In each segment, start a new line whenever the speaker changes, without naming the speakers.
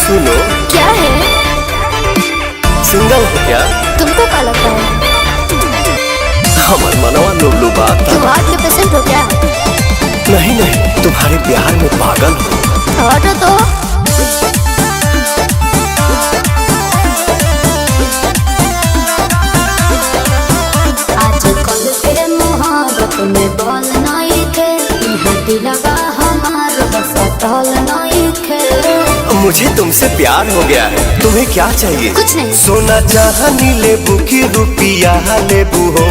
सुनो।
क्या है?
सिंगल हो क्या?
तुमको क्या लगता है?
हमार मनवा लुबलु बात।
तुम हार्ट के पेशेंट हो क्या?
नहीं नहीं, तुम्हारे प्यार में पागल हो।
हटो तो। आजकल के मोहब्बत में बोल नहीं थे, दिलवा हमार बस टॉल नहीं थे।
मुझे तुमसे प्यार हो गया है, तुम्हें क्या चाहिए?
कुछ नहीं।
सोना चाहनी लेबू की रुपिया लेबू हो,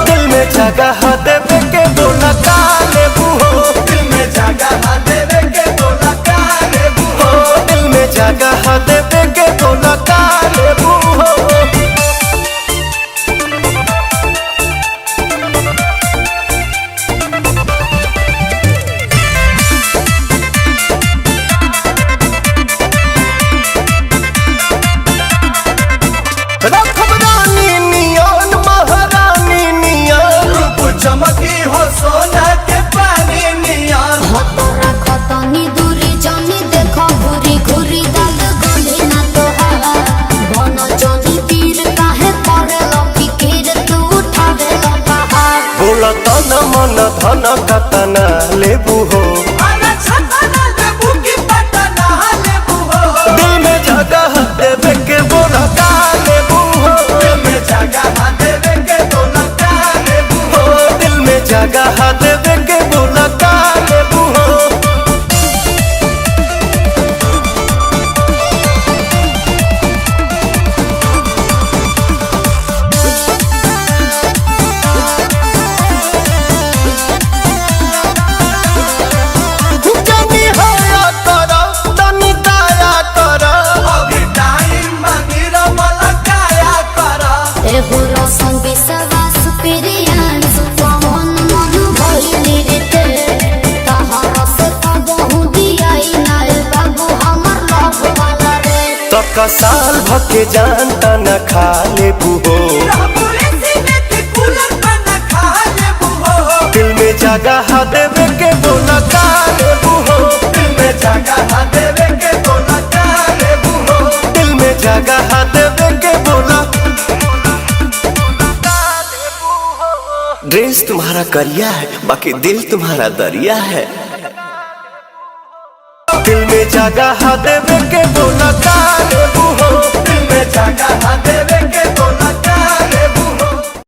दिल में जगह देवे के बोला का लेबू हो, दिल में जगह देवे के बोला का लेबू हो, दिल में जगह देवे के बोला का लेबू हो।
चमकी हो सोना के पानी नियन।
खतनी दूरी जानी देखो घुरी घुरी दल गली ना तोहार बन जानी तीर काहे पड़े लकी कीर तू उठावे पहाड़।
बोला तन मन धन कतना लेबू हो,
लेबू की पटना लेबू हो,
दिल में जगह देवे के बोला का लेबू हो,
दिल में जगह देवे के बोला का लेबू हो,
दिल में जगह देवे के बोला का लेबू हो। तक साल भके जानता न खा लेबू हो, दिल में जगह देवे के बोला का लेबू हो,
दिल में जगह देवे के बोला का लेबू हो,
दिल में जगह देवे के बोला। ड्रेस तुम्हारा करिया है, बाकी दिल तुम्हारा दरिया है, दिल में जगह देवे के बोला का लेबू हो,
दिल में जगह देवे